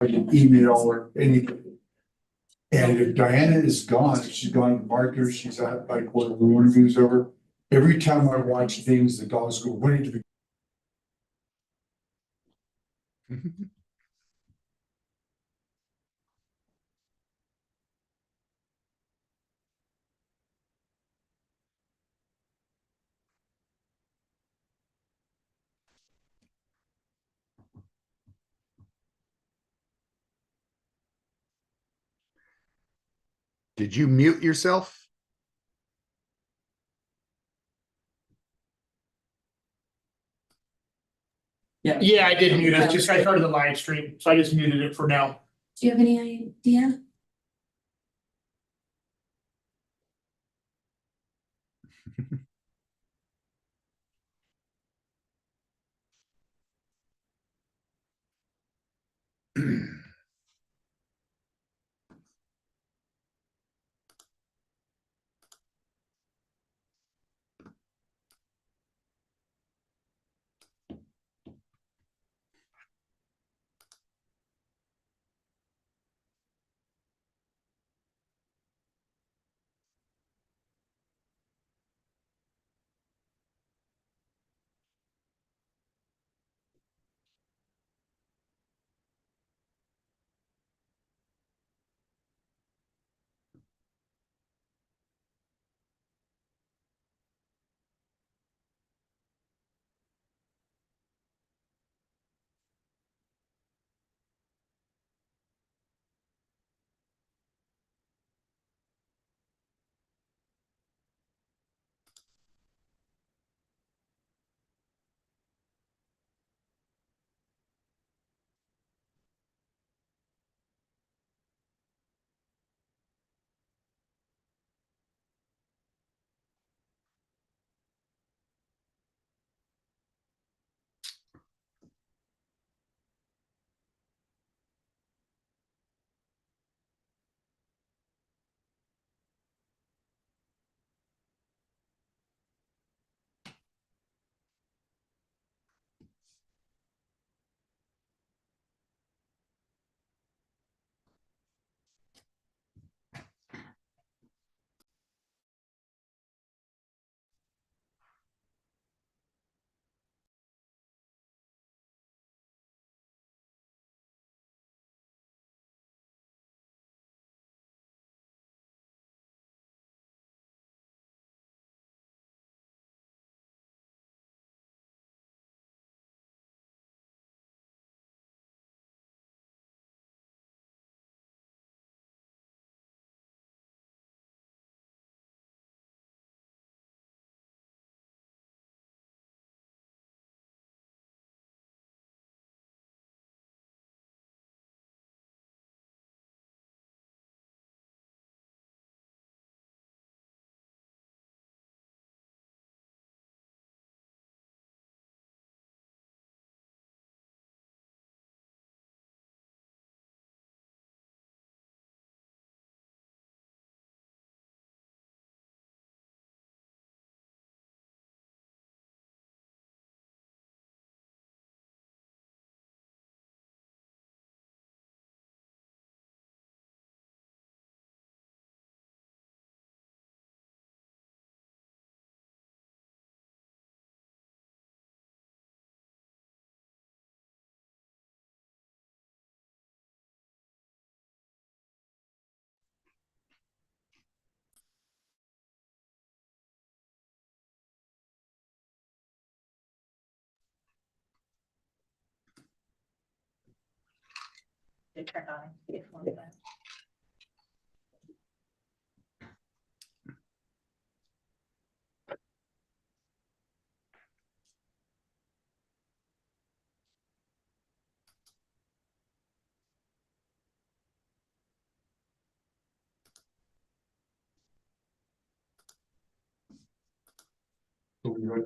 I can email or anything. And if Diana is gone, she's gone to markers, she's at like where the interviews over. Every time I watch things, the dogs go running to the. Did you mute yourself? Yeah, I did mute it. Just I started the live stream, so I just muted it for now. Do you have any idea? They turned on.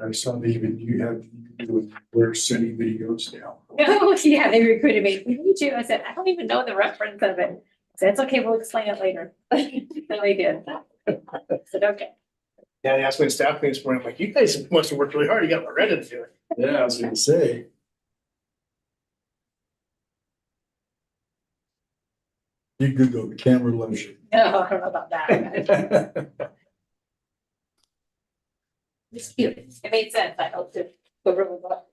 I saw that even you have, you do it, we're sending videos now. Oh, yeah, they recruited me. We need you. I said, I don't even know the reference of it. I said, it's okay, we'll explain it later. And they did. I said, okay. Yeah, they asked me in staff meeting this morning, I'm like, you guys must have worked really hard. You got Loretta to do it. Yeah, I was gonna say. You could go, the camera loves you. No, I don't know about that. It's cute. It made sense. I hope to go really well.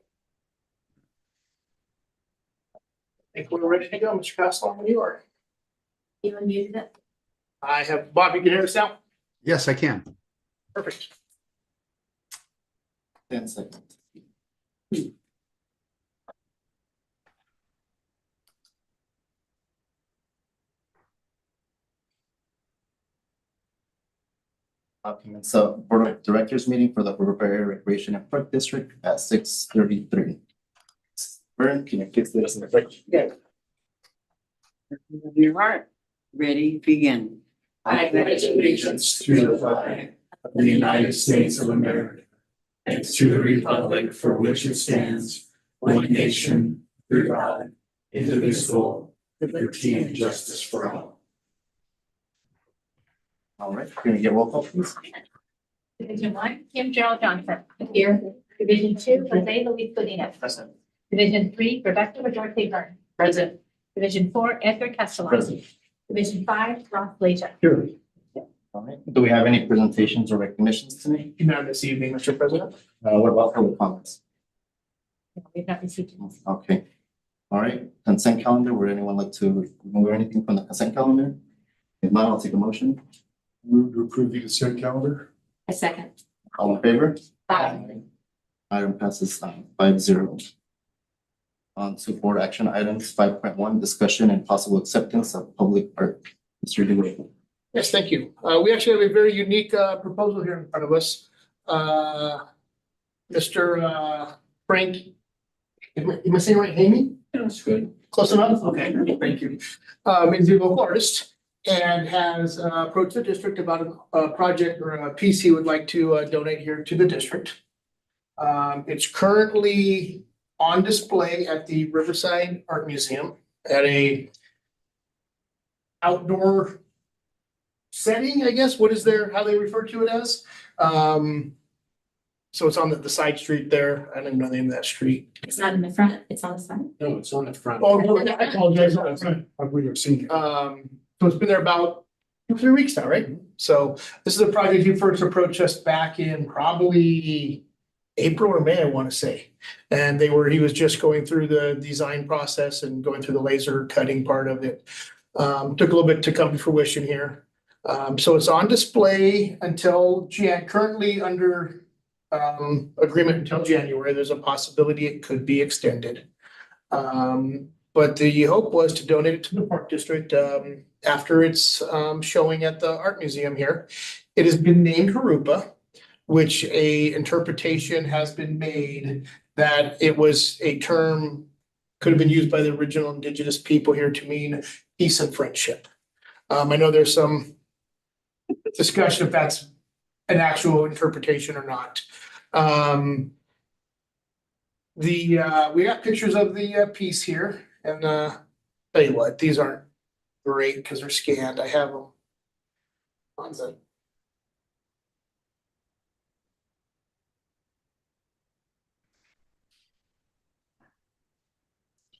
I think we're ready to go, Mr. Costello, when you are. You unmuted it? I have, Bob, you can hear us now? Yes, I can. Perfect. 10 seconds. Okay, so Board of Directors meeting for the River Area Recreation and Park District at 6:33. Vern, can you please lead us in the pledge? Your heart, ready, begin. I pledge allegiance to the flag of the United States of America and to the republic for which it stands, one nation, under God, indivisible, with liberty and justice for all. All right, can we get roll call, please? Division 1, Kim Gerald Johnson. Here. Division 2, Jose Luis Godinez. Present. Division 3, Rebecca Majority Byrne. Present. Division 4, Edgar Castellano. Present. Division 5, Ross Leisure. Here. All right, do we have any presentations or recognitions tonight? None this evening, Mr. President. What about public comments? We've not received any. Okay. All right, consent calendar, would anyone like to remove anything from the consent calendar? If not, I'll take a motion. Move to approve the consent calendar. A second. All in favor? Aye. Item passes 5-0. On to board action items, 5.1, discussion and possible acceptance of public art. Mr. DeWitt. Yes, thank you. We actually have a very unique proposal here in front of us. Mr. Frank, am I saying right, Hamey? That's good. Close enough? Okay, thank you. Is a local artist and has approached the district about a project or a piece he would like to donate here to the district. It's currently on display at the Riverside Art Museum at a outdoor setting, I guess. What is their, how they refer to it as? So it's on the side street there. I don't even know the name of that street. It's not in the front, it's on the side. No, it's on the front. Oh, no, I apologize. I believe I've seen it. So it's been there about 2-3 weeks now, right? So this is a project he first approached us back in probably April or May, I want to say. And he was just going through the design process and going through the laser cutting part of it. Took a little bit to come to fruition here. So it's on display until currently under agreement until January. There's a possibility it could be extended. But the hope was to donate it to the Park District after it's showing at the Art Museum here. It has been named Harupa, which a interpretation has been made that it was a term could have been used by the original indigenous people here to mean peace and friendship. I know there's some discussion if that's an actual interpretation or not. We got pictures of the piece here, and tell you what, these aren't great because they're scanned. I have them on the.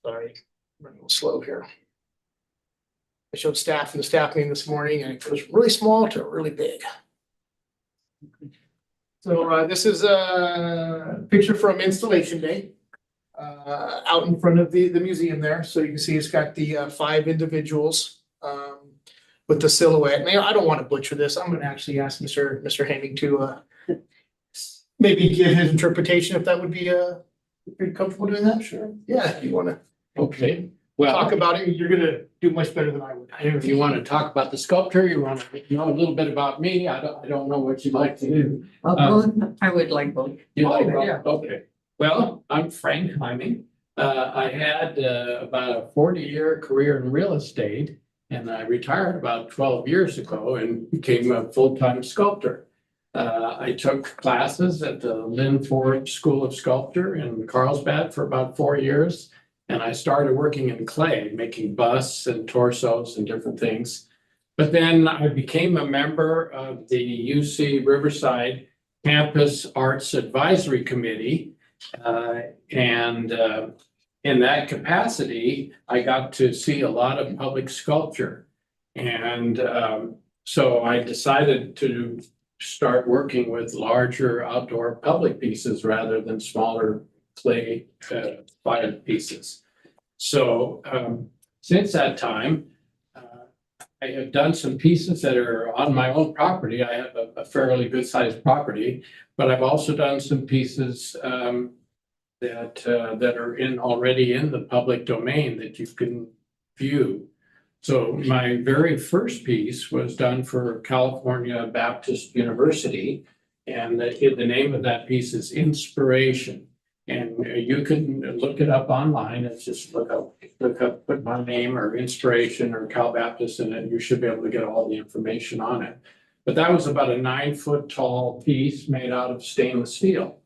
Sorry, I'm running a little slow here. I showed staff in the staff meeting this morning, and it goes really small to really big. So this is a picture from Installation Day out in front of the museum there. So you can see it's got the 5 individuals with the silhouette. Now, I don't want to butcher this. I'm going to actually ask Mr. Haming to maybe give his interpretation if that would be if you're comfortable doing that. Sure. Yeah, if you want to Okay, well, talk about it, you're going to do much better than I would. if you want to talk about the sculpture, you want to know a little bit about me, I don't know what you'd like to do. I would like both. You like, Oh, yeah. okay. Well, I'm Frank Hyming. I had about a 40-year career in real estate, and I retired about 12 years ago and became a full-time sculptor. I took classes at the Lynn Ford School of Sculpture in Carlsbad for about 4 years. And I started working in clay, making busts and torsos and different things. But then I became a member of the UC Riverside Campus Arts Advisory Committee. In that capacity, I got to see a lot of public sculpture. And so I decided to start working with larger outdoor public pieces rather than smaller clay fired pieces. So since that time, I have done some pieces that are on my own property. I have a fairly good sized property, but I've also done some pieces that are already in the public domain that you can view. So my very first piece was done for California Baptist University, and the name of that piece is Inspiration. And you can look it up online. It's just look up, put my name or Inspiration or Cal Baptist in it. You should be able to get all the information on it. But that was about a 9-foot tall piece made out of stainless steel.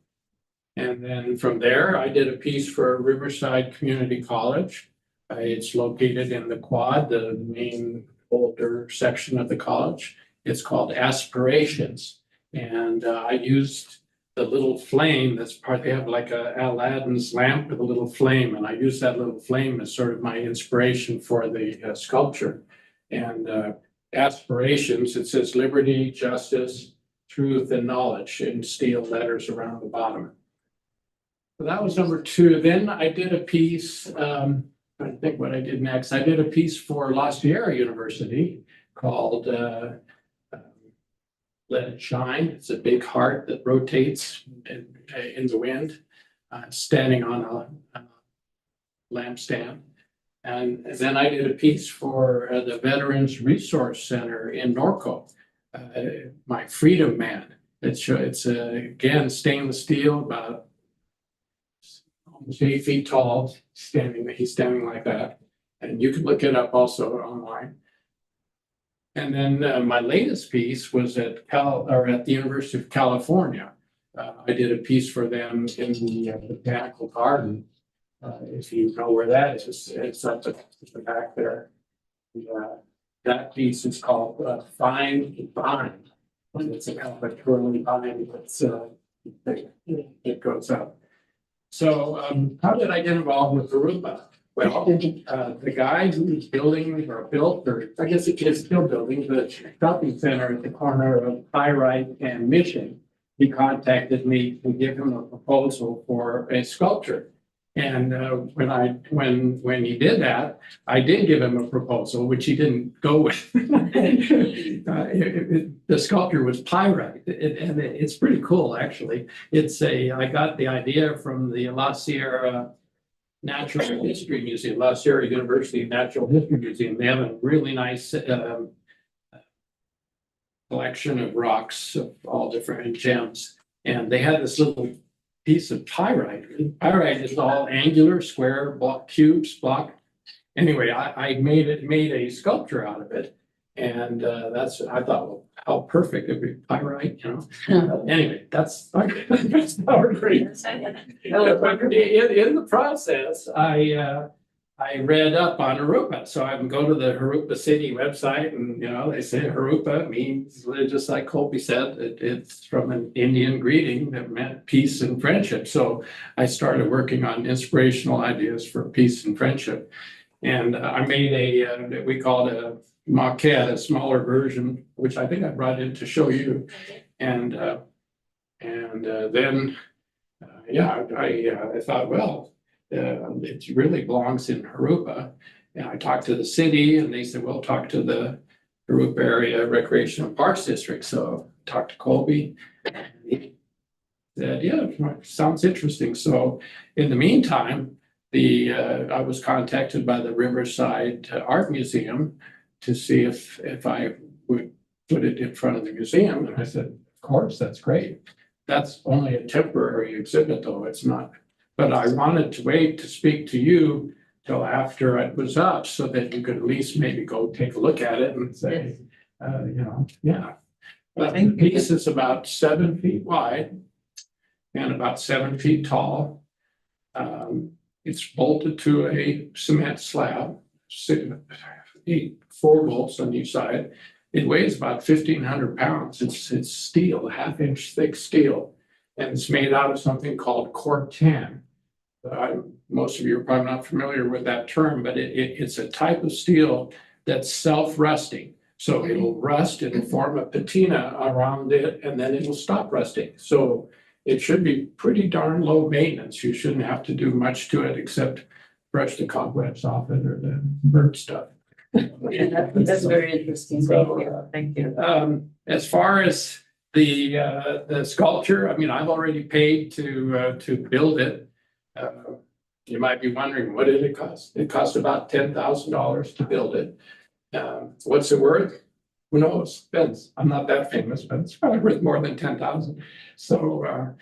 And then from there, I did a piece for Riverside Community College. It's located in the Quad, the main older section of the college. It's called Aspirations. And I used the little flame that's part, they have like a Aladdin's lamp with a little flame. And I used that little flame as sort of my inspiration for the sculpture. And Aspirations, it says liberty, justice, truth, and knowledge in steel letters around the bottom. So that was number 2. Then I did a piece, I think what I did next, I did a piece for La Sierra University called Let It Shine. It's a big heart that rotates in the wind, standing on a lampstand. And then I did a piece for the Veterans Resource Center in Norco, my Freedom Man. It's again, stainless steel, about almost 8 feet tall, he's standing like that. And you can look it up also online. And then my latest piece was at the University of California. I did a piece for them in the Botanical Garden. If you know where that is, it's up at the back there. That piece is called Find Vine. It's a kind of a twirly vine that goes up. So how did I get involved with Harupa? Well, the guy who's building or built, or I guess it is still building, the shopping center at the corner of Pyrite and Mission, he contacted me to give him a proposal for a sculpture. And when he did that, I did give him a proposal, which he didn't go with. The sculpture was pyrite, and it's pretty cool, actually. I got the idea from the La Sierra Natural History Museum, La Sierra University Natural History Museum. They have a really nice collection of rocks of all different gems, and they had this little piece of pyrite. Pyrite is all angular, square, block, cubes, block. Anyway, I made a sculpture out of it, and I thought, well, how perfect it'd be pyrite, you know. Anyway, that's our great. In the process, I read up on Harupa, so I can go to the Harupa City website, and they say Harupa means, just like Colby said, it's from an Indian greeting that meant peace and friendship. So I started working on inspirational ideas for peace and friendship, and I made we call it a maquette, a smaller version, which I think I brought in to show you, and then I thought, well. It really belongs in Harupa. And I talked to the city, and they said, well, talk to the Harupa Area Recreational Parks District. So I talked to Colby, and he said, yeah, sounds interesting. So in the meantime, I was contacted by the Riverside Art Museum to see if I would put it in front of the museum. And I said, of course, that's great. That's only a temporary exhibit, though. It's not. But I wanted to wait to speak to you till after it was up, so that you could at least maybe go take a look at it and say, yeah. The piece is about 7 feet wide and about 7 feet tall. It's bolted to a cement slab, 4 bolts on each side. It weighs about 1,500 pounds. It's steel, 1/2 inch thick steel, and it's made out of something called corten. Most of you are probably not familiar with that term, but it's a type of steel that's self-rusting. So it'll rust, it'll form a patina around it, and then it'll stop rusting. So it should be pretty darn low maintenance. You shouldn't have to do much to it except brush the cobwebs off it or the burnt stuff. That's very interesting. Thank you. Thank you. As far as the sculpture, I mean, I've already paid to build it. You might be wondering, what did it cost? It cost about $10,000 to build it. What's it worth? Who knows? Depends. I'm not that famous, but it's probably worth more than 10,000. So I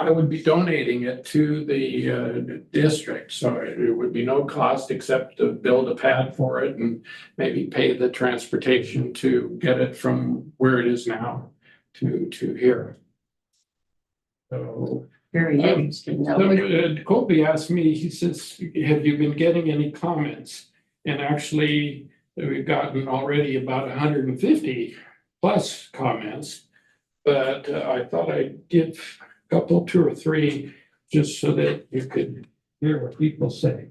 would be donating it to the district. So it would be no cost except to build a pad for it and maybe pay the transportation to get it from where it is now to here. So Very interesting. Colby asked me, he says, have you been getting any comments? And actually, we've gotten already about 150 plus comments. But I thought I'd give a couple, 2 or 3, just so that you could hear what people say.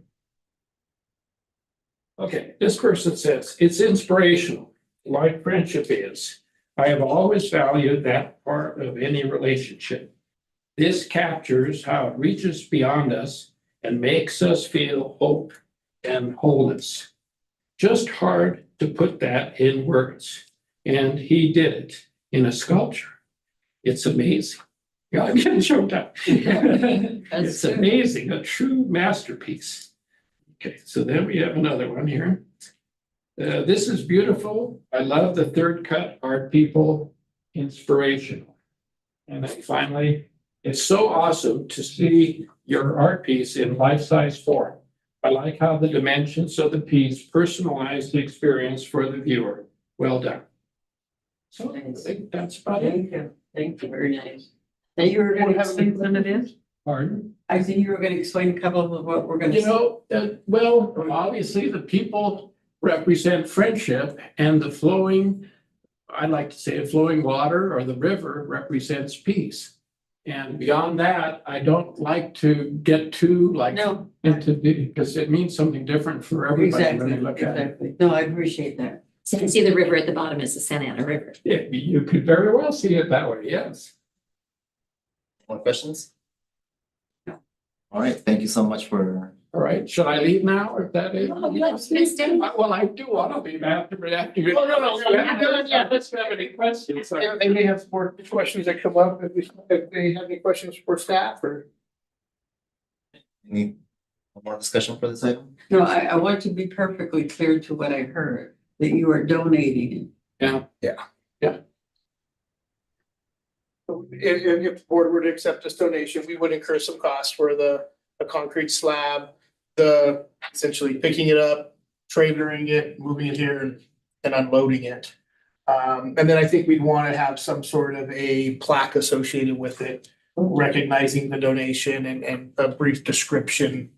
Okay, this person says, it's inspirational, like friendship is. I have always valued that part of any relationship. This captures how it reaches beyond us and makes us feel hope and wholeness. Just hard to put that in words. And he did it in a sculpture. It's amazing. Yeah, I'm getting choked up. It's amazing, a true masterpiece. Okay, so then we have another one here. This is beautiful. I love the third cut, art people, inspirational. And then finally, it's so awesome to see your art piece in life-size form. I like how the dimensions of the piece personalize the experience for the viewer. Well done. So I think that's about it. Thank you. Thank you. Very nice. Now you were going to explain what it is? Pardon? I think you were going to explain a couple of what we're going to. You know, well, obviously the people represent friendship and the flowing, I like to say, flowing water or the river represents peace. And beyond that, I don't like to get too No, into because it means something different for everybody when exactly, they look at it. exactly. No, I appreciate that. So you can see the river at the bottom is the Santa Ana River. Yeah, you could very well see it that way, yes. More questions? No. All right, thank you so much for. All right, should I leave now if that is? Oh, let's do. Well, I do want to leave after. Oh, no. Let's have any questions. They may have more questions that come up, if they have any questions for staff or. Any more discussion for this item? No, I want to be perfectly clear to what I heard, that you are donating. If the board were to accept this donation, we would incur some costs for the concrete slab, the essentially picking it up, trailering it, moving it here and unloading it. And then I think we'd want to have some sort of a plaque associated with it, recognizing the donation and a brief description.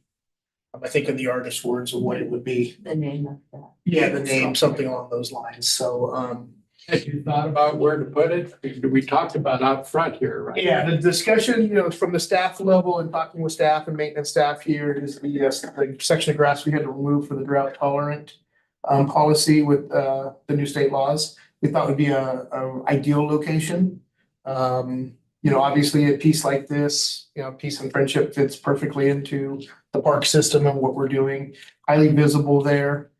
I think in the artist's words of what it would be. The name of that. Yeah, the name, something along those lines. So, Have you thought about where to put it? We talked about out front here, right? yeah, the discussion, from the staff level and talking with staff and maintenance staff here is the section of grass we had to remove for the drought tolerant policy with the new state laws. We thought would be a ideal location. Obviously a piece like this, Peace and Friendship fits perfectly into the park system and what we're doing. Highly visible there,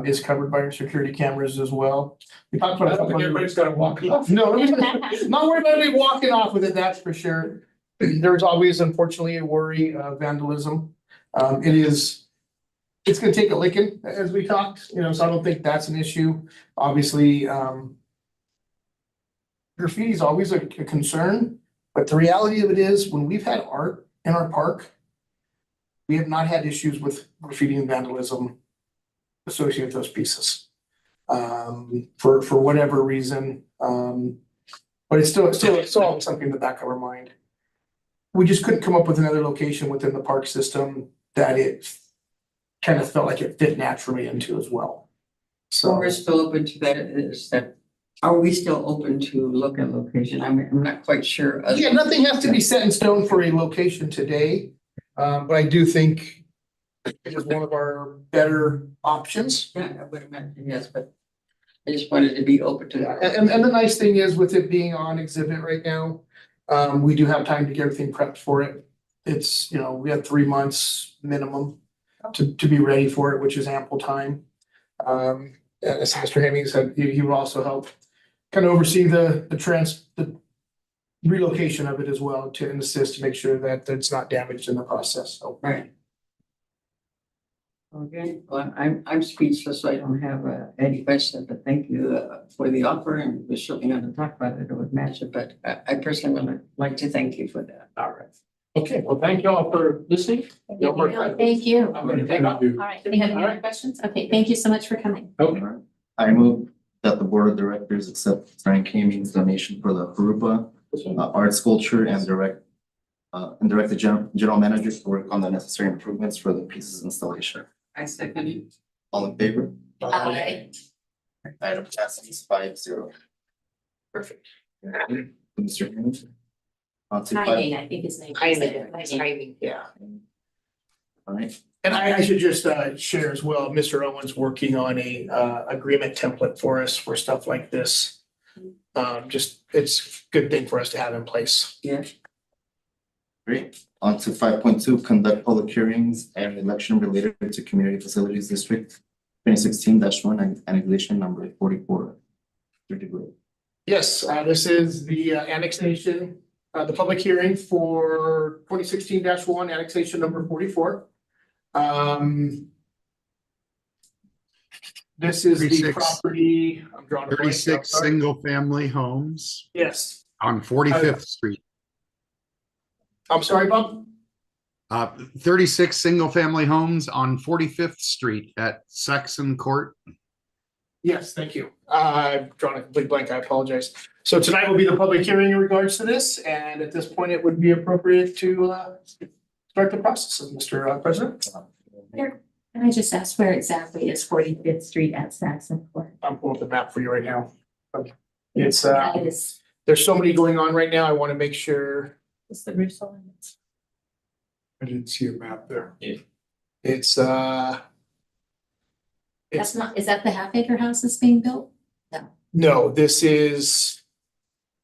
is covered by our security cameras as well. We talked I about. don't think everybody's gonna walk it off. No, not worried about me walking off with it, that's for sure. There's always unfortunately a worry of vandalism. It's gonna take a licking, as we talked, so I don't think that's an issue. Obviously, graffiti is always a concern, but the reality of it is, when we've had art in our park, we have not had issues with graffiti and vandalism associated with those pieces. For whatever reason, but it's still something in the back of our mind. We just couldn't come up with another location within the park system that it kind of felt like it fit naturally into as well. So So, we're still open to that, are we still open to look at location? I'm not quite sure. yeah, nothing has to be set in stone for a location today. But I do think It is one of our better options. Yeah, I would imagine, yes, but I just wanted to be open to that. And the nice thing is with it being on exhibit right now, we do have time to get everything prepped for it. It's, we have 3 months minimum to be ready for it, which is ample time. As Mr. Hemming said, he will also help kind of oversee the relocation of it as well to assist to make sure that it's not damaged in the process. So Right. Okay, well, I'm speechless, so I don't have any questions, but thank you for the offer, and we're certainly going to talk about it with Matcha, but I personally would like to thank you for that. All right. Okay, well, thank you all for listening. No more questions. Thank you. I'm gonna take off. All right, do we have any other questions? Okay, thank you so much for coming. Okay. I move that the board of directors accept Frank Haming's donation for the Haruba art sculpture and direct the general manager to work on the necessary improvements for the pieces installation. I second it. All in favor? Aye. Item passes 5-0. perfect. Mr. Hammond? On to five. Timing, I think his name. is. Timing, yeah. All right, And I should just share as well, Mr. Owens working on a agreement template for us for stuff like this. Just, it's a good thing for us to have in place. Yeah, great. On to 5.2, conduct public hearings and election related to Community Facilities District 2016-1 annexation number 44. Yes, this is the annexation, the public hearing for 2016-1 annexation number 44. This is the 36. property, I'm drawing a blank. 36 Sorry. single-family homes Yes, on 45th Street. I'm sorry, Bob. 36 single-family homes on 45th Street at Saxon Court. Yes, thank you. I've drawn a complete blank. I apologize. So tonight will be the public hearing in regards to this, and at this point, it would be appropriate to start the process, Mr. President. Can I just ask where exactly is 45th Street at Saxon Court? I'm pulling up the map for you right now. It's That is, there's so many going on right now. I want to make sure. is the Russo limits. I didn't see a map there. It's That's not, is that the half acre house that's being built? no, this is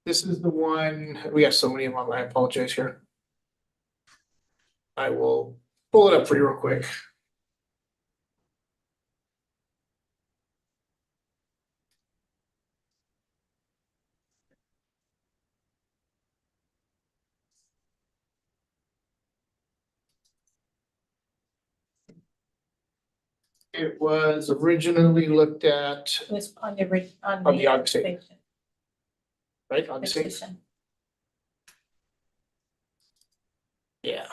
the one, we have so many of them. I apologize here. I will pull it up for you real quick. It was originally looked at, It was on the, On the August 8th. right, on the same. Petition. Yeah.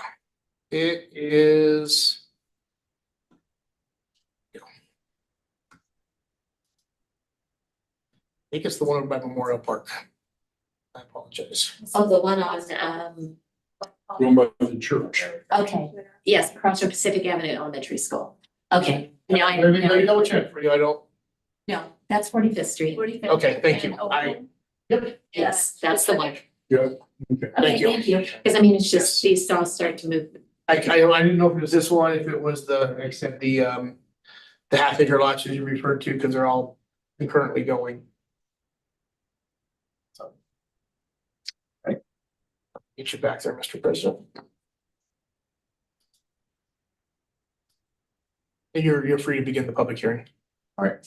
It is. I think it's the one over by Memorial Park. I apologize. Oh, the one on, Going by the church. okay, yes, across from Pacific Avenue Elementary School. Okay, now I, Let me double check for you. I don't, no, that's 45th Street. okay, thank you. Yep. Yes, that's the one. Yeah, okay. Okay, Thank you. thank you. Because I mean, it's Yes. just, these all start to move. I didn't know if it was this one, if it was the, except the half acre lots that you referred to, because they're all concurrently going. So. Right. Get you back there, Mr. President. And you're free to begin the public hearing. All right.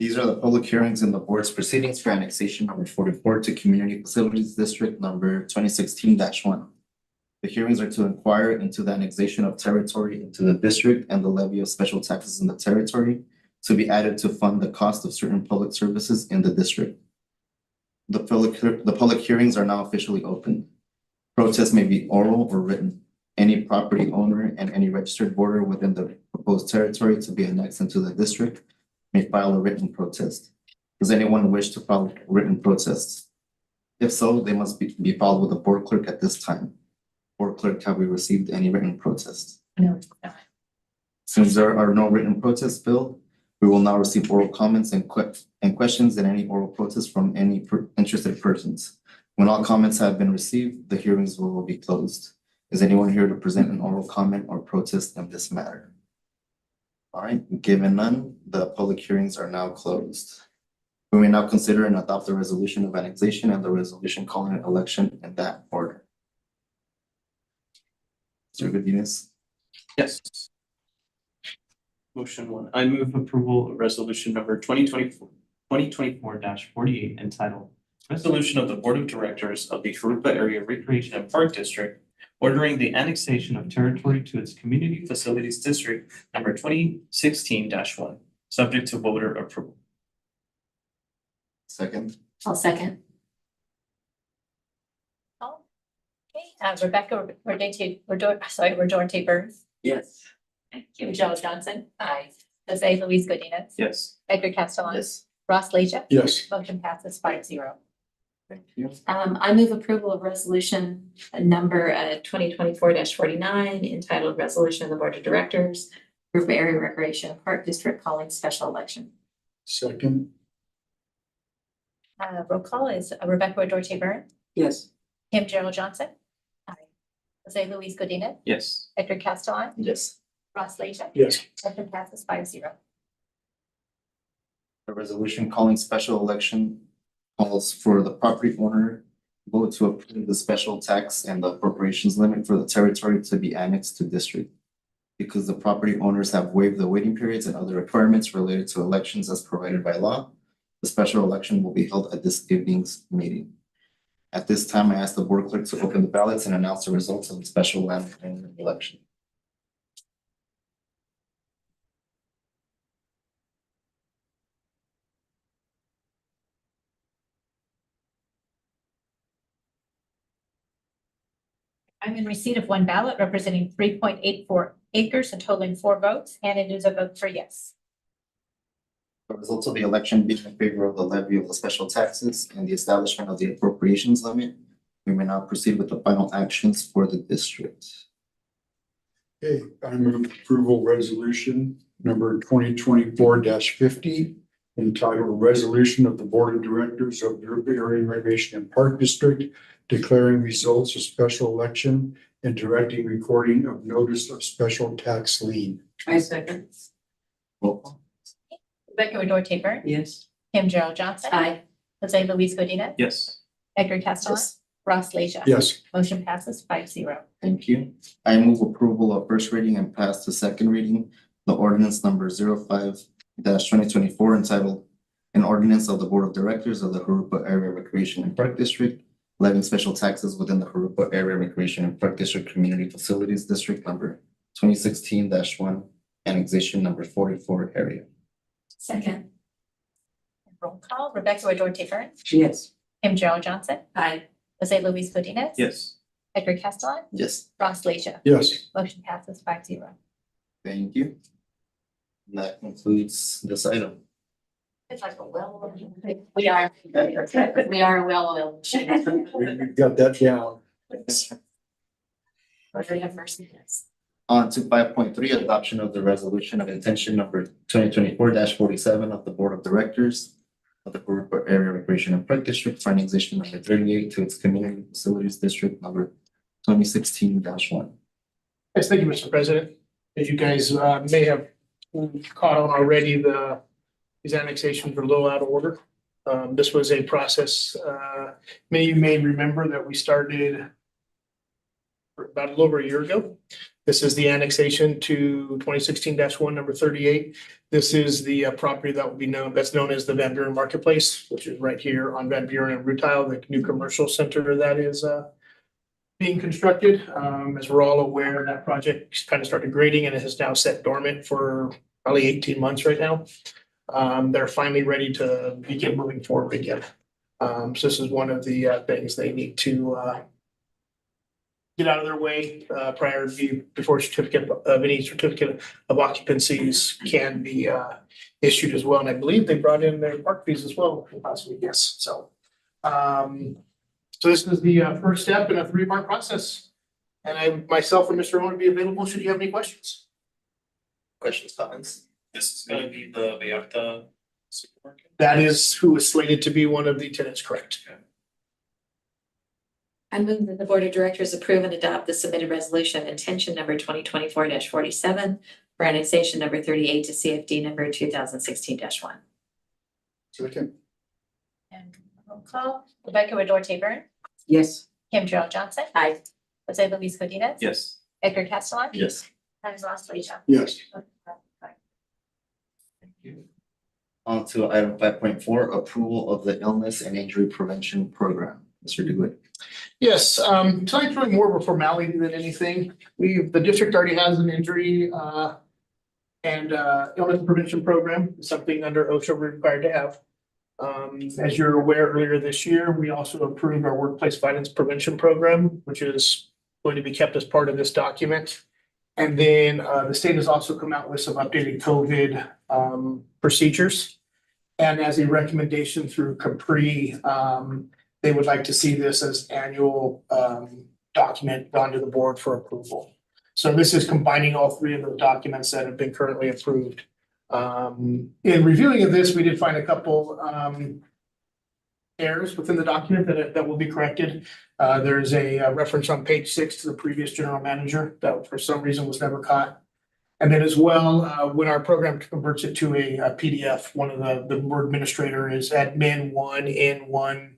These are the public hearings in the board's proceedings for annexation number 44 to Community Facilities District number 2016-1. The hearings are to inquire into the annexation of territory into the district and the levy of special taxes in the territory to be added to fund the cost of certain public services in the district. The public hearings are now officially open. Protests may be oral or written. Any property owner and any registered voter within the proposed territory to be annexed into the district may file a written protest. Does anyone wish to file written protests? If so, they must be filed with the board clerk at this time. Board clerk, have we received any written protests? No. Since there are no written protests billed, we will now receive oral comments and questions and any oral protests from any interested persons. When all comments have been received, the hearings will be closed. Is anyone here to present an oral comment or protest on this matter? All right, given none, the public hearings are now closed. We may now consider and adopt the resolution of annexation and the resolution calling an election in that order. Mr. Godinez. Yes. Motion one, I move approval of resolution number 2024 48 entitled Resolution of the Board of Directors of the Jurupa Area Recreation and Park District ordering the annexation of territory to its Community Facilities District number 2016-1, subject to voter approval. Second. I'll second. Okay, Rebecca Rodorte Burns, Yes. Kim Jo Johnson. Aye. Jose Luis Godinez. Yes. Edgar Castellan. Yes. Ross Leisha. Yes. Motion passes 5-0. Thank you. I move approval of resolution number 2024-49 entitled Resolution of the Board of Directors, Group Area Recreation and Park District calling special election. Second. Roll call is Rebecca Rodorte Burns, Yes. Kim Jo Johnson. Aye. Jose Luis Godinez. Yes. Edgar Castellan. Yes. Ross Leisha. Yes. Motion passes 5-0. The resolution calling special election calls for the property owner vote to approve the special tax and the appropriations limit for the territory to be annexed to district. Because the property owners have waived the waiting periods and other requirements related to elections as provided by law, the special election will be held at this evening's meeting. At this time, I ask the board clerk to open the ballots and announce the results of the special land election. I'm in receipt of one ballot representing 3.84 acres and totaling 4 votes, and it is a vote for yes. The results of the election being in favor of the levy of the special taxes and the establishment of the appropriations limit, we may now proceed with the final actions for the district. Okay, I move approval resolution number 2024-50 entitled Resolution of the Board of Directors of the Jurupa Area Recreation and Park District declaring results of special election and directing recording of notice of special tax lien. I second. Roll call. Rebecca Rodorte Burns, Yes. Kim Jo Johnson. Aye. Jose Luis Godinez. Yes. Edgar Castellan. Yes. Ross Leisha. Yes, Motion passes 5-0. Thank you. I move approval of first reading and pass to second reading, the ordinance number 05-2024 entitled An Ordinance of the Board of Directors of the Jurupa Area Recreation and Park District levying special taxes within the Jurupa Area Recreation and Park District Community Facilities District number 2016-1, annexation number 44 area. Second. Roll call, Rebecca Rodorte Burns, Yes. Kim Jo Johnson. Aye. Jose Luis Godinez. Yes. Edgar Castellan. Yes, Ross Leisha. yes. Motion passes 5-0. thank you. And that concludes this item. It's like a well. We are well. We've got that down. On to 5.3, adoption of the resolution of intention number 2024-47 of the Board of Directors of the Jurupa Area Recreation and Park District for annexation number 38 to its Community Facilities District number 2016-1. Yes, thank you, Mr. President. As you guys may have caught on already, these annexations were a little out of order. This was a process, many of you may remember that we started about a little over a year ago. This is the annexation to 2016-1, number 38. This is the property that will be that's known as the Van Buren Marketplace, which is right here on Van Buren and Rutile, the new commercial center that is being constructed. As we're all aware, that project kind of started grading and it has now set dormant for probably 18 months right now. They're finally ready to begin moving forward again. So this is one of the things they need to get out of their way before any certificate of occupancies can be issued as well. And I believe they brought in their park fees as well, possibly, yes. So this is the first step in a 3-part process. And I myself and Mr. Owen would be available should you have any questions. Questions, comments? This is gonna be the Vallarta supermarket. That is who is slated to be one of the tenants, correct? I move that the Board of Directors approve and adopt the submitted resolution intention number 2024-47 for annexation number 38 to CFD number 2016-1. Second. And roll call, Rebecca Redor Byrne, Yes. Kim Gerald Johnson. Aye. Jose Luis Godinez. Yes. Edgar Castellan. Yes. Stanislav Felicia. Yes. On to item 5.4, approval of the illness and injury prevention program. Mr. DeWitt. Yes, tonight's really more of a formality than anything. The district already has an injury, and illness prevention program, something under OSHA we're required to have. As you're aware, earlier this year, we also approved our workplace violence prevention program, which is going to be kept as part of this document. And then the state has also come out with some updated COVID procedures. And as a recommendation through Capri, they would like to see this as annual document gone to the board for approval. So this is combining all three of those documents that have been currently approved. In reviewing of this, we did find a couple errors within the document that will be corrected. There's a reference on page 6 to the previous general manager that for some reason was never caught. And then as well, when our program converts it to a PDF, one of the board administrator is admin 1N1.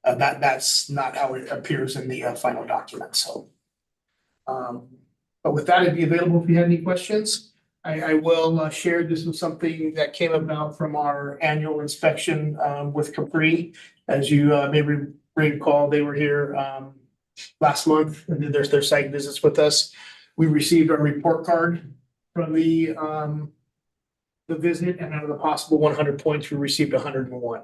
That's not how it appears in the final document, so. But with that, it'd be available if you had any questions. I will share this with something that came about from our annual inspection with Capri. As you may recall, they were here last month and did their site visits with us. We received our report card from the visit, and out of the possible 100 points, we received 101.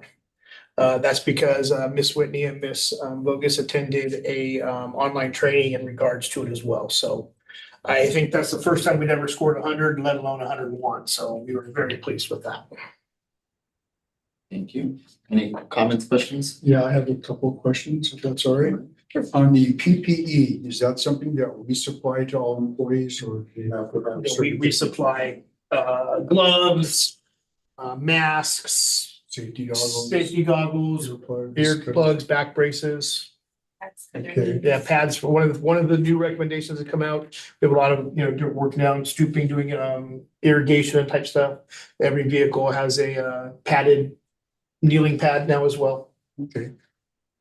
That's because Miss Whitney and Miss Bogus attended a online training in regards to it as well. So I think that's the first time we'd ever scored 100, let alone 101. So we were very pleased with that. Thank you. Any comments, questions? Yeah, I have a couple of questions, if that's all right. On the PPE, is that something that will be supplied to all employees or do you have to have? We supply gloves, masks, Safety goggles? safety goggles, Earplugs? earplugs, back braces. Okay. Yeah, pads for one of the new recommendations that come out. We have a lot of, working down, stooping, doing irrigation type stuff. Every vehicle has a padded kneeling pad now as well. Okay.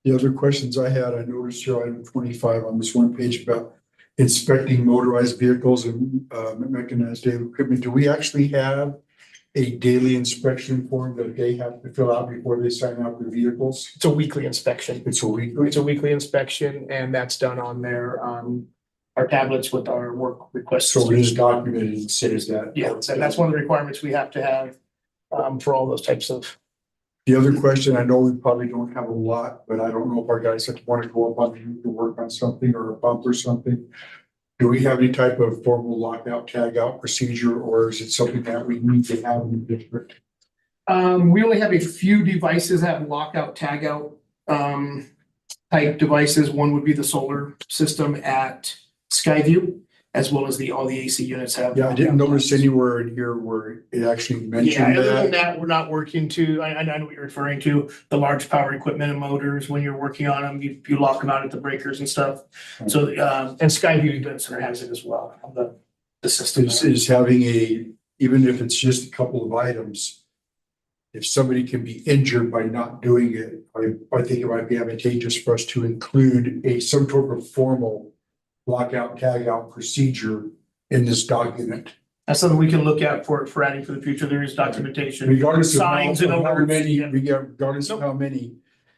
The other questions I had, I noticed here item 25 on this one page about inspecting motorized vehicles and mechanized daily equipment. Do we actually have a daily inspection form that they have to fill out before they sign out their vehicles? It's a weekly inspection. It's a weekly. It's a weekly inspection, and that's done on their our tablets with our work requests. So it is documented and says that. Yeah, and that's one of the requirements we have to have for all those types of. The other question, I know we probably don't have a lot, but I don't know if our guys that want to go up on the roof to work on something or a bump or something. Do we have any type of formal lockout, tag out procedure, or is it something that we need to have in the district? We only have a few devices that have lockout, tag out type devices. One would be the solar system at Skyview, as well as all the AC units have. Yeah, I didn't lockout notice tags. anywhere in here where it actually Yeah, mentioned other than that. that, we're not working to, I know what you're referring to, the large power equipment and motors. When you're working on them, you lock them out at the breakers and stuff. So, and Skyview Event Center has it as well, on the system. Is having even if it's just a couple of items, if somebody can be injured by not doing it, I think it might be advantageous for us to include some sort of formal lockout, tag out procedure in this document. That's something we can look at for adding for the future. There is documentation. Regardless of Signs and how alerts, many, yeah. regardless of how many,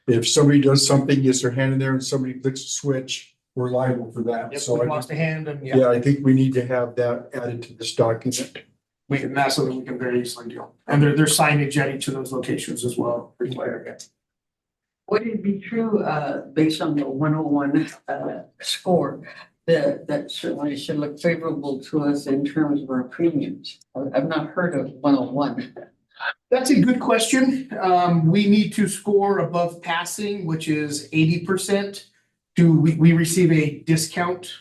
if somebody does something, gets their hand in there and somebody clicks a switch, we're liable for that. If So we I lost a hand and yeah, I think we need to have that added to this document. and that's something we can very easily do. And there's signage at each of those locations as well. Would it be true, based on the 101 score, that certainly should look favorable to us in terms of our premiums? I've not heard of 101. That's a good question. We need to score above passing, which is 80%. We receive a discount?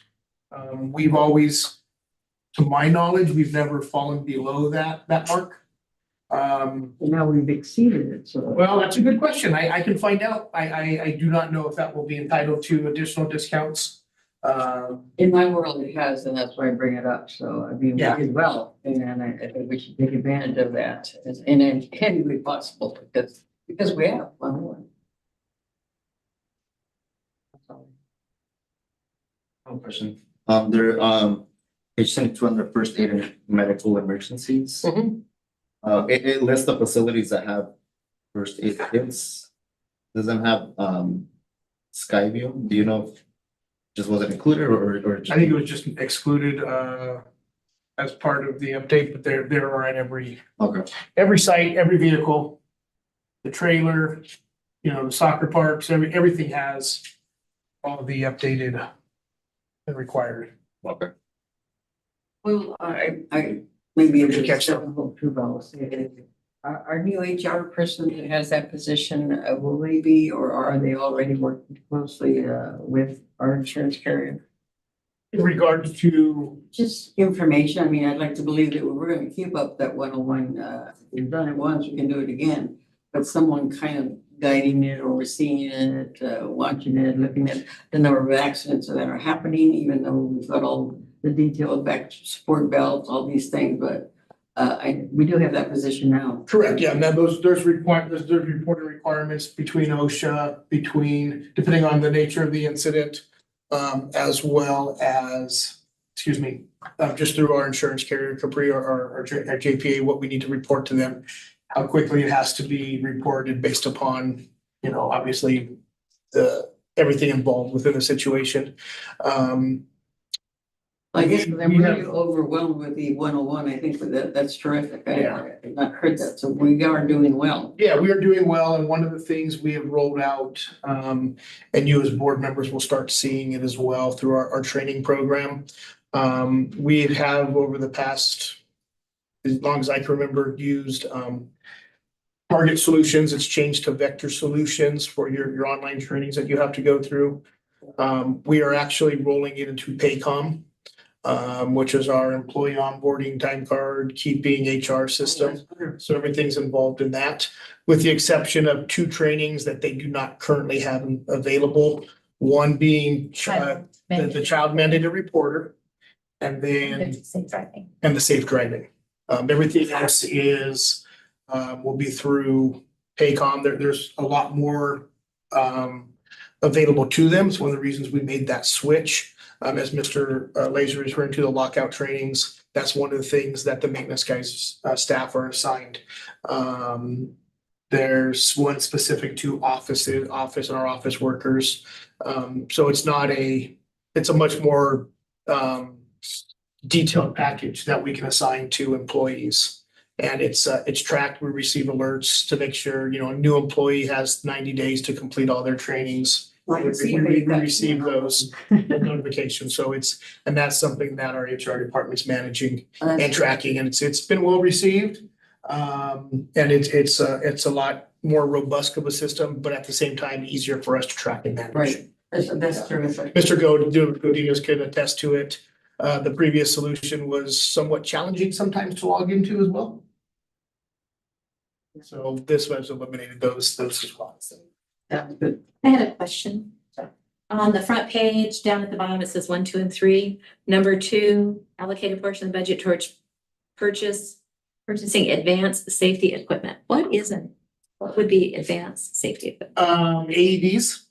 We've always, to my knowledge, we've never fallen below that mark. Now we've exceeded it, so. Well, that's a good question. I can find out. I do not know if that will be entitled to additional discounts. In my world, it has, and that's why I bring it up. So, I mean, we Yeah. did well, and I think we should take advantage of that. And it can be possible because we have one. One question. Page 22 under first aid and medical emergencies. Mhm. It lists the facilities that have first aid kits. Doesn't have, Skyview. Do you know if just wasn't included or? I think it was just excluded as part of the update, but there are at Okay, every site, every vehicle, the trailer, the soccer parks, everything has all of the updated and required. okay. Well, I maybe Did you catch that? Our new HR person that has that position, will they be, or are they already working closely with our insurance carrier? In regards to, Just information. I mean, I'd like to believe that we're gonna keep up that 101. We've done it once, we can do it again. But someone kind of guiding it, overseeing it, watching it, looking at the number of accidents that are happening, even though we've got all the detailed back support belts, all these things, but we do have that position now. correct, yeah, now there's reporting requirements between OSHA, depending on the nature of the incident, as well as, just through our insurance carrier, Capri or our JPA, what we need to report to them, how quickly it has to be reported based upon, obviously, everything involved within the situation. I guess I'm we have- really overwhelmed with the 101. I think that's terrific. Yeah. I've not heard that, so we are doing well. Yeah, we are doing well, and one of the things we have rolled out, and you as board members will start seeing it as well through our training program. We have over the past, as long as I can remember, used Target Solutions. It's changed to Vector Solutions for your online trainings that you have to go through. We are actually rolling it into Paycom, which is our employee onboarding, time card, keeping HR system. So everything's involved in that, with the exception of 2 trainings that they do not currently have available. One being the child mandated reporter, and then the safe driving. Everything else will be through Paycom. There's a lot more available to them. It's one of the reasons we made that switch. As Mr. Laser is referring to, the lockout trainings, that's one of the things that the maintenance guys, staff are assigned. There's one specific to office and our office workers. So it's a much more detailed package that we can assign to employees. And it's tracked. We receive alerts to make sure, a new employee has 90 days to complete all their trainings. We receive those notifications. So and that's something that our HR department's managing and tracking, and it's been well received. And it's a lot more robust of a system, but at the same time, easier for us to track and manage. Right. That's terrific. Mr. Godinez could attest to it. The previous solution was somewhat challenging sometimes to log into as well. So this has eliminated those as well. That's good. I had a question. On the front page, down at the bottom, it says 1, 2, and 3. Number 2, allocated portion of the budget towards purchasing advanced safety equipment. What would be advanced safety equipment? AEDs.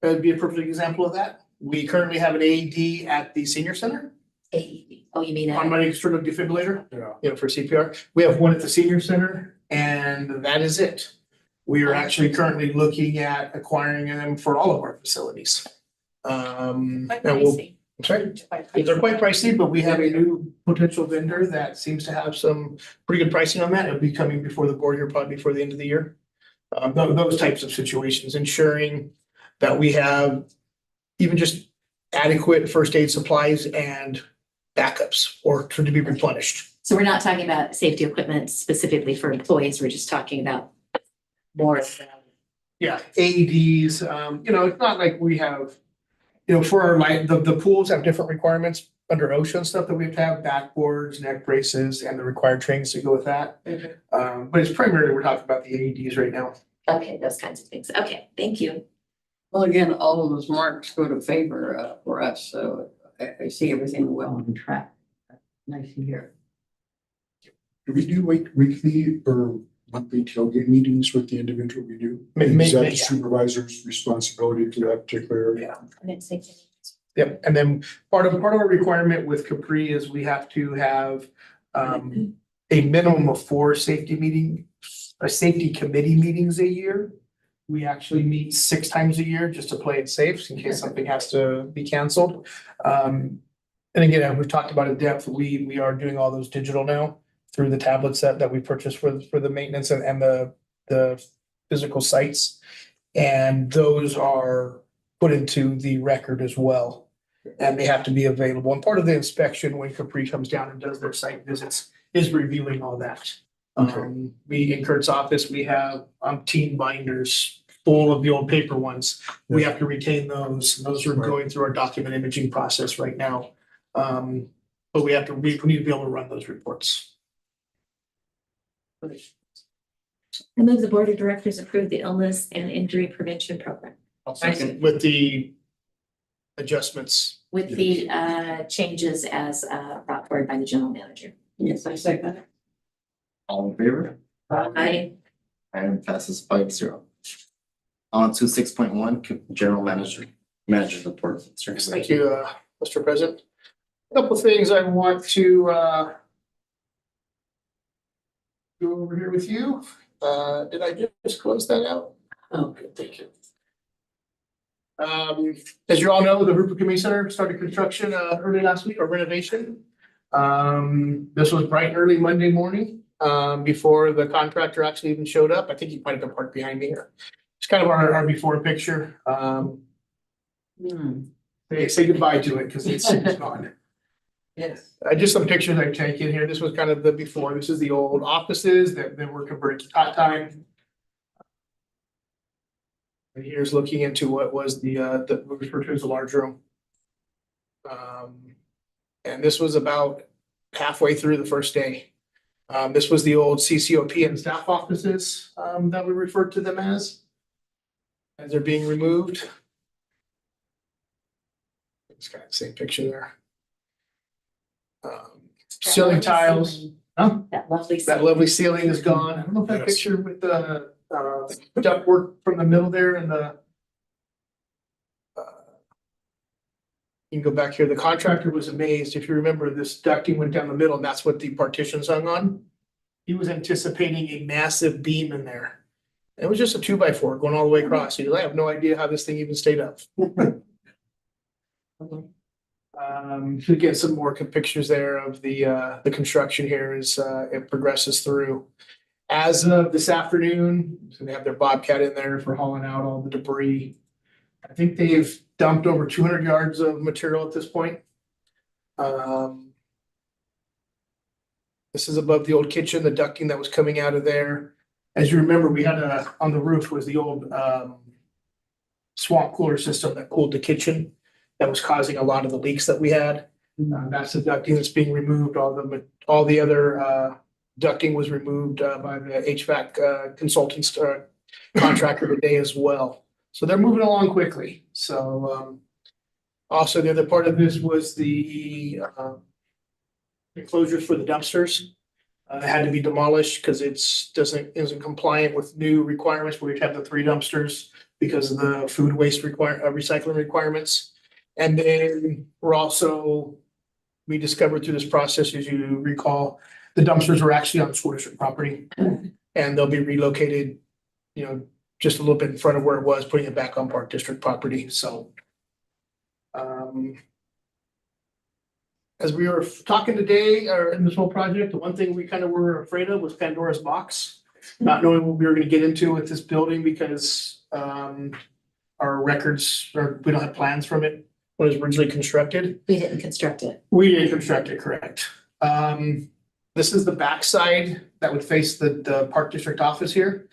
That'd be a perfect example of that. We currently have an AED at the senior center, AED. Oh, you mean automatic external defibrillator, for CPR. We have one at the senior center, and that is it. We are actually currently looking at acquiring them for all of our facilities. And we'll, I'm sorry, they're quite pricey, but we have a new potential vendor that seems to have some pretty good pricing on that. It'll be coming before the board here, probably before the end of the year. Those types of situations, ensuring that we have even just adequate first aid supplies and backups or to be replenished. So we're not talking about safety equipment specifically for employees. We're just talking about more. Yeah, AEDs, it's not like we have, for our the pools have different requirements. under OSHA and stuff that we have to have, backboards, neck braces, and the required trainings to go with that. But it's primarily, we're talking about the AEDs right now. Okay, those kinds of things. Okay, thank you. Well, again, all of those marks go to favor for us, so I see everything well on track. Nice to hear. Do we do weekly or monthly tailgate meetings with the individual we do? May- Is that may- the yeah. supervisor's responsibility for that particular area? Yeah. I didn't say. Yep, and then part of our requirement with Capri is we have to have a minimum of 4 safety committee meetings a year. We actually meet 6 times a year just to play it safe in case something has to be canceled. And again, we've talked about in depth, we are doing all those digital now through the tablets that we purchased for the maintenance and the physical sites. And those are put into the record as well. And they have to be available. And part of the inspection when Capri comes down and does their site visits is reviewing all that. We in Kurt's office, we have umpteen binders full of the old paper ones. We have to retain those. Those are going through our document imaging process right now. But we need to be able to run those reports. I move the board of directors approve the illness and injury prevention program I'll second with the adjustments. with the changes as brought forward by the general manager. Yes, I second it. All in favor? I Item passes 5-0. On to 6.1, general manager's report. Thank you, Mr. President. A couple of things I want to go over here with you. Did I just close that out? Oh, good, thank you. As you all know, the Hooper Community Center started construction early last week or renovation. This was bright and early Monday morning before the contractor actually even showed up. I think he might have been parked behind me here. It's kind of our before picture. Say goodbye to it because it's gone. Yes. Just some pictures I've taken here. This was kind of the before. This is the old offices that were converted to cot time. And here's looking into what was the referred to as a large room. And this was about halfway through the first day. This was the old CCOP and staff offices that we referred to them as they're being removed. It's kind of the same picture there. Ceiling tiles, huh? that lovely. That lovely ceiling is gone. I don't know if that Yes. picture with the ductwork from the middle there and the. You can go back here. The contractor was amazed. If you remember, this ducting went down the middle and that's what the partitions hung on. He was anticipating a massive beam in there. It was just a 2x4 going all the way across. He goes, I have no idea how this thing even stayed up. To get some more pictures there of the construction here as it progresses through. As of this afternoon, so they have their Bobcat in there for hauling out all the debris. I think they've dumped over 200 yards of material at this point. This is above the old kitchen, the ducting that was coming out of there. As you remember, we had on the roof was the old swamp cooler system that cooled the kitchen. That was causing a lot of the leaks that we had. That's the ducting that's being removed. All the other ducting was removed by the HVAC consultants contractor today as well. So they're moving along quickly. So also the other part of this was the enclosures for the dumpsters. They had to be demolished because isn't compliant with new requirements. We have the 3 dumpsters because of the food waste recycling requirements. And then we discovered through this process, as you recall, the dumpsters were actually on school district property. And they'll be relocated, just a little bit in front of where it was, putting it back on Park District property. So as we were talking today, or in this whole project, the one thing we kind of were afraid of was Pandora's box. Not knowing what we were going to get into with this building because our records, or we don't have plans from it when it was originally constructed. We didn't construct it. We didn't construct it, correct. This is the backside that would face the Park District office here.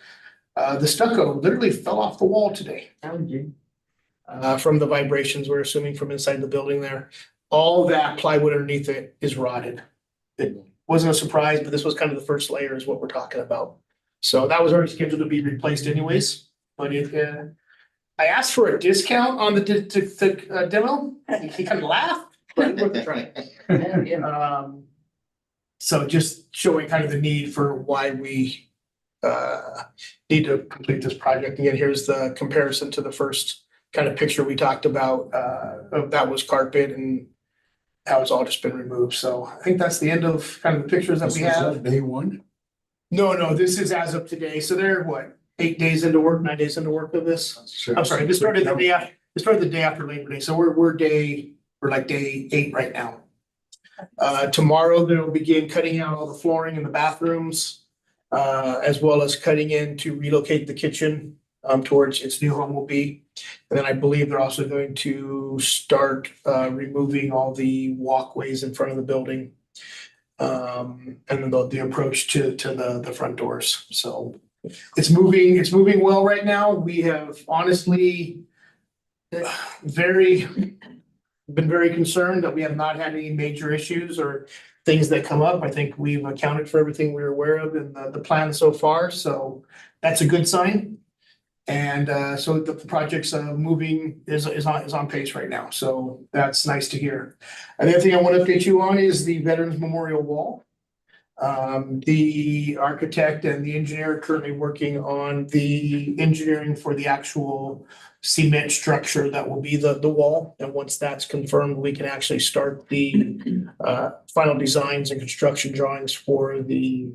The stucco literally fell off the wall today. From the vibrations we're assuming from inside the building there. all that plywood underneath it is rotted. It wasn't a surprise, but this was kind of the first layer is what we're talking about. So that was already scheduled to be replaced anyways, but I asked for a discount on the demo, he kind of laughed, but it worth a try. Yeah, yeah. So just showing kind of the need for why we need to complete this project. Again, here's the comparison to the first kind of picture we talked about. That was carpet and how it's all just been removed. So I think that's the end of kind of the pictures that we have. Day one? No, this is as of today. So they're what, 8 days into work, 9 days into work of this? I'm sorry, this started the day after, it started the day after Labor Day. So we're like day 8 right now. Tomorrow they'll begin cutting out all the flooring in the bathrooms, as well as cutting in to relocate the kitchen towards its new home will be. And then I believe they're also going to start removing all the walkways in front of the building. And then the approach to the front doors. So it's moving well right now. We have honestly been very concerned that we have not had any major issues or things that come up. I think we've accounted for everything we're aware of in the plan so far, so that's a good sign. And so the project's moving is on pace right now, so that's nice to hear. And the other thing I want to update you on is the Veterans Memorial Wall. The architect and the engineer are currently working on the engineering for the actual cement structure that will be the wall. And once that's confirmed, we can actually start the final designs and construction drawings for the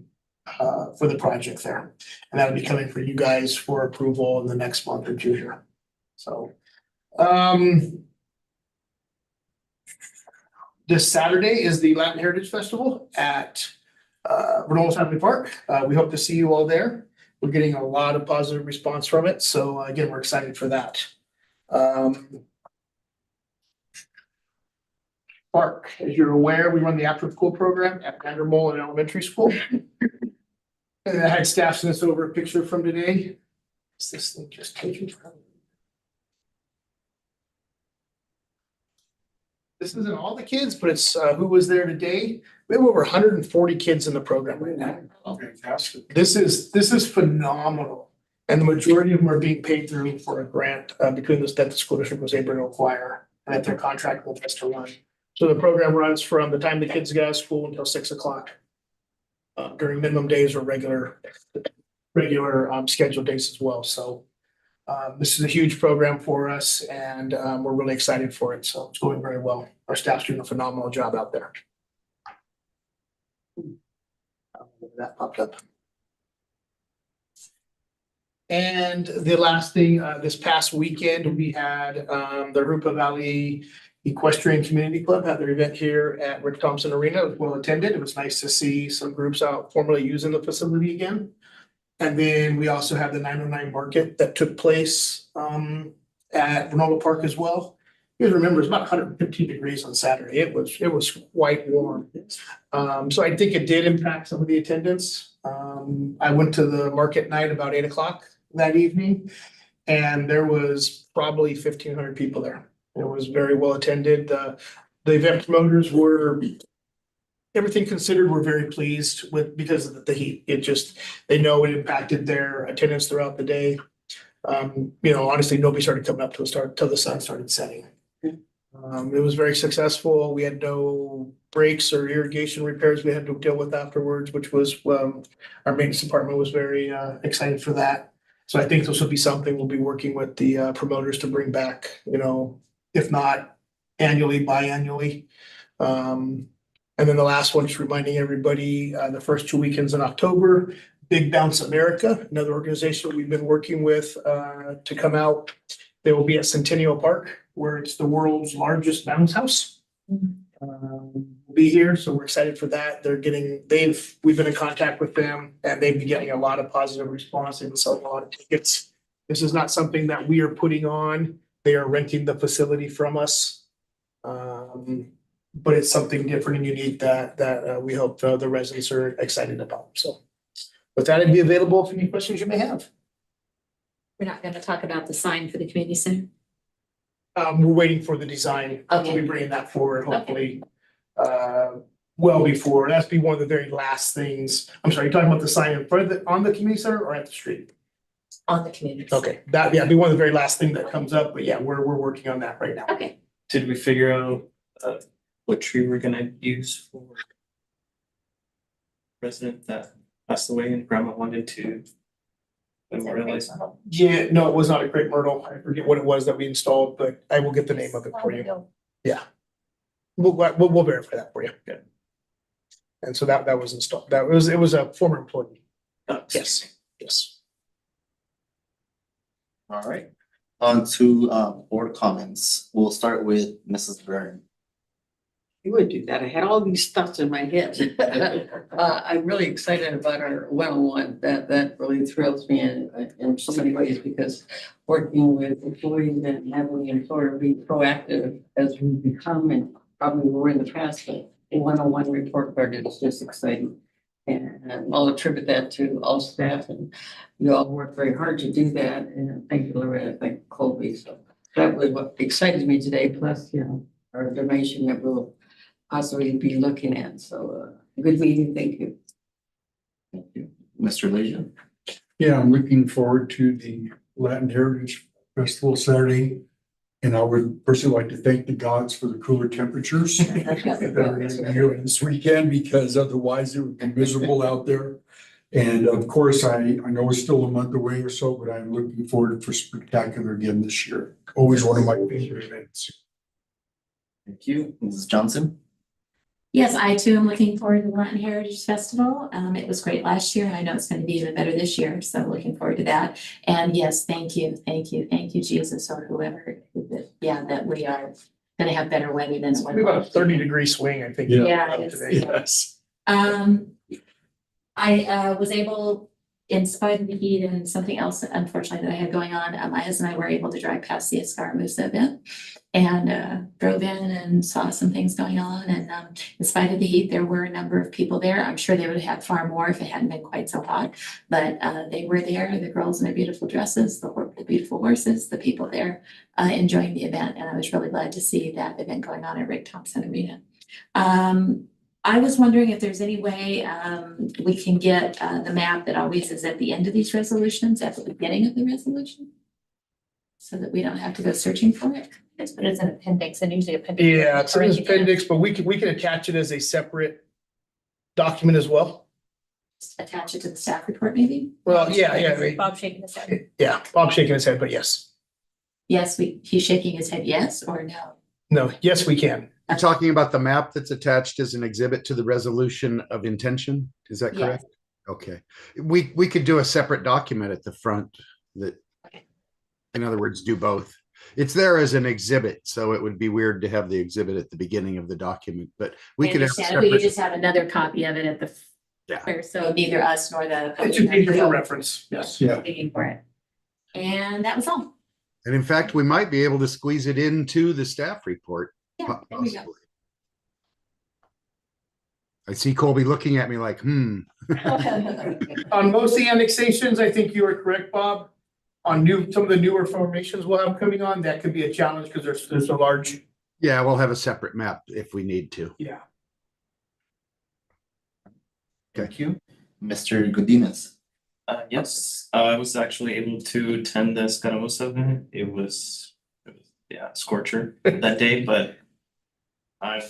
project there. And that'll be coming for you guys for approval in the next month or two here. So this Saturday is the Latin Heritage Festival at Reynolds Family Park. We hope to see you all there. We're getting a lot of positive response from it. So again, we're excited for that. Park, as you're aware, we run the after school program at Vandermolen Elementary School. And I had staff send us over a picture from today. Is this thing just taken from? This isn't all the kids, but it's who was there today. We have over 140 kids in the program right now. Fantastic. This is phenomenal. And the majority of them are being paid through for a grant between that the school district was able to acquire and that their contract with us to run. So the program runs from the time the kids get out of school until 6 o'clock. During minimum days or regular scheduled days as well. So this is a huge program for us and we're really excited for it. So it's going very well. Our staff's doing a phenomenal job out there. That popped up. And the last thing, this past weekend, we had the Rupa Valley Equestrian Community Club had their event here at Rick Thompson Arena. It was well attended. It was nice to see some groups out formally using the facility again. And then we also had the 909 market that took place at Granola Park as well. You guys remember, it's about 115 degrees on Saturday. It was quite warm. So I think it did impact some of the attendance. I went to the market night about 8 o'clock that evening, and there was probably 1,500 people there. It was very well attended. The event promoters were, everything considered, were very pleased with because of the heat. They know it impacted their attendance throughout the day. Honestly, nobody started coming up till the sun started setting. It was very successful. We had no breaks or irrigation repairs we had to deal with afterwards, which was, our maintenance department was very excited for that. So I think this will be something we'll be working with the promoters to bring back, if not annually, biannually. And then the last one, just reminding everybody, the first 2 weekends in October, Big Bounce America, another organization we've been working with to come out. They will be at Centennial Park, where it's the world's largest bounce house. We'll be here, so we're excited for that. We've been in contact with them, and they've been getting a lot of positive response. They've been selling a lot of tickets. This is not something that we are putting on. They are renting the facility from us. But it's something different and unique that we hope the residents are excited about. So with that, I'd be available for any questions you may have. We're not going to talk about the sign for the community center. We're waiting for the design. Okay. We'll be bringing that forward hopefully. Well before, that's be one of the very last things. I'm sorry, you're talking about the sign in front of the, on the community center or at the street? On the community. Okay, that, yeah, be one of the very last thing that comes up, but yeah, we're working on that right now. Okay, Did we figure out what tree we're gonna use for resident that passed away and grandma wanted to memorialize? Yeah, no, it was not a crepe myrtle. I forget what it was that we installed, but I will get the name of it for you. We'll verify that for you. Good. And so that was installed. It was a former employee. Yes, yes. All right, on to board comments. We'll start with Mrs. Byrne. You would do that. I had all these thoughts in my head. I'm really excited about our 101. That really thrills me in so many ways because working with employees and having the employer be proactive as we become and probably were in the past, but the 101 report card is just exciting. And I'll attribute that to all staff and you all work very hard to do that. And thank you, Loretta, thank you, Colby. So that was what excited me today. Plus, our donation that we'll possibly be looking at. So good meeting. Thank you. Thank you. Mr. Lejeune. Yeah, I'm looking forward to the Latin Heritage Festival Saturday. And I would personally like to thank the gods for the cooler temperatures that are here this weekend, because otherwise it would be miserable out there. And of course, I know it's still a month away or so, but I'm looking forward for spectacular again this year. Always one of my favorite events. Thank you. Mrs. Johnson. yes, I too am looking forward to the Latin Heritage Festival. It was great last year and I know it's gonna be even better this year, so looking forward to that. And yes, thank you, Jesus, or whoever, that we are gonna have better weather than. It's about a 30-degree swing, I think. Yeah. Yeah, it is. Today. Yes. I was able, in spite of the heat and something else unfortunately that I had going on, my husband and I were able to drive past the Escaramuza event. And drove in and saw some things going on, and in spite of the heat, there were a number of people there. I'm sure they would have had far more if it hadn't been quite so hot. But they were there, the girls in their beautiful dresses, the beautiful horses, the people there enjoying the event. And I was really glad to see that event going on at Rick Thompson Arena. I was wondering if there's any way we can get the map that always is at the end of these resolutions, at the beginning of the resolution, so that we don't have to go searching for it. But it's an appendix and usually appendix. Yeah, it's in this appendix, but we can attach it as a separate document as well. Attach it to the staff report, maybe? Well, yeah. Bob shaking his head. Yeah, Bob's shaking his head, but yes. Yes, he's shaking his head, yes or no? No, yes, we can. You're talking about the map that's attached as an exhibit to the resolution of intention? Is that Yes. correct? Okay, we could do a separate document at the front that, in other words, do both. It's there as an exhibit, so it would be weird to have the exhibit at the beginning of the document, but we could have. We could separate- just have another copy of it at the. Yeah. So neither us nor the. It's just easier for reference, yes. Yeah. Looking for it. And that was all. And in fact, we might be able to squeeze it into the staff report. Yeah, there we go. Possibly. I see Colby looking at me like, On most of the annexations, I think you are correct, Bob. On some of the newer formations we'll have coming on, that could be a challenge because there's a large, yeah, we'll have a separate map if we need to. yeah. Thank you. Mr. Godinez. Yes, I was actually able to attend the Escaramuza event. It was scorcher that day, but I'm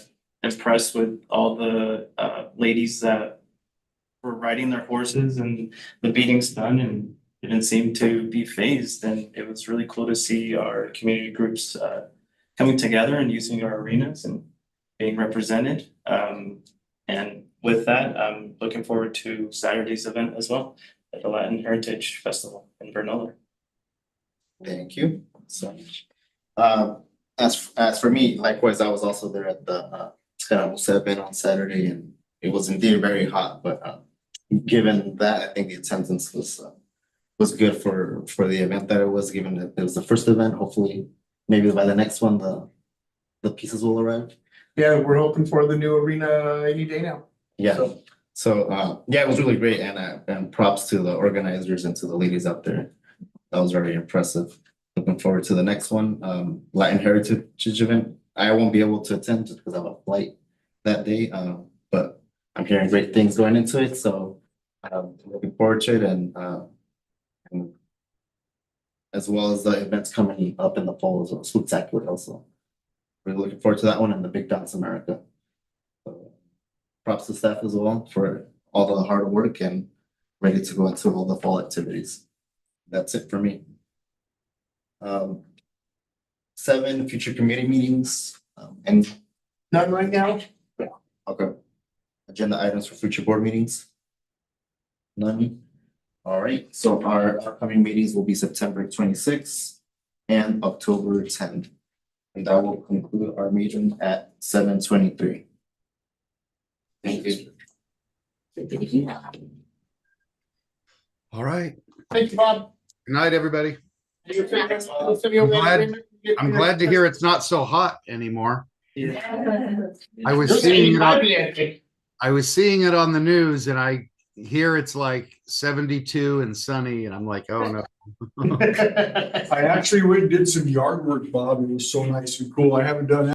impressed with all the ladies that were riding their horses and the beatings done and didn't seem to be phased. And it was really cool to see our community groups coming together and using our arenas and being represented. And with that, I'm looking forward to Saturday's event as well at the Latin Heritage Festival in Vernola. Thank you so much. As for me, likewise, I was also there at the Escaramuza event on Saturday, and it was indeed very hot. But given that, I think the attendance was good for the event that it was. Given that it was the first event, hopefully, maybe by the next one, the pieces will arrive. Yeah, we're hoping for the new arena any day now. Yeah. So yeah, it was really great, and props to the organizers and to the ladies out there. That was very impressive. Looking forward to the next one, Latin Heritage event. I won't be able to attend just because I have a flight that day, but I'm hearing great things going into it, so looking forward to it and as well as the events coming up in the fall as well, Spooktacular also. Really looking forward to that one and the Big Dance America. So, props to staff as well for all the hard work and ready to go into all the fall activities. That's it for me. 7 future committee meetings, and None right now? okay. Agenda items for future board meetings? None? All right, so our upcoming meetings will be September 26th and October 10th. And that will conclude our meeting at 7:23. Thank you. All right. Thank you, Bob. Good night, everybody. You feel- I'm glad to hear it's not so hot anymore. Yeah. I was There's seeing 85 Anthony. it on the news and I hear it's like 72 and sunny and I'm like, oh no. I actually went and did some yard work, Bob. It was so nice and cool. I haven't done